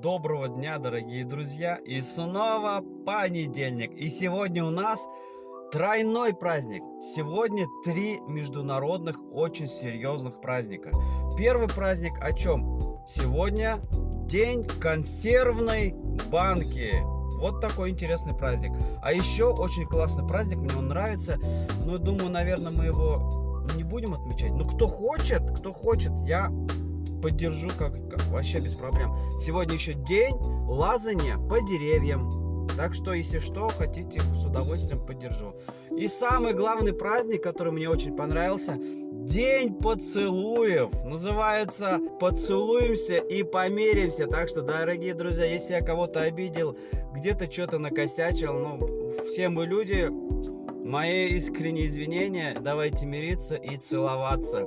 Доброго дня, дорогие друзья! И снова понедельник. И сегодня у нас тройной праздник. Сегодня 3 международных очень серьезных праздника. Первый праздник о чем? Сегодня день консервной банки. Вот такой интересный праздник. А еще очень классный праздник, мне он нравится. Но думаю, наверное, мы его не будем отмечать. Но кто хочет, я поддержу как вообще без проблем. Сегодня еще день лазания по деревьям. Так что, если что, хотите, с удовольствием поддержу. И самый главный праздник, который мне очень понравился, день поцелуев. Называется «Поцелуемся и помиримся». Так что, дорогие друзья, если я кого-то обидел, где-то что-то накосячил, все мы люди, мои искренние извинения. Давайте мириться и целоваться.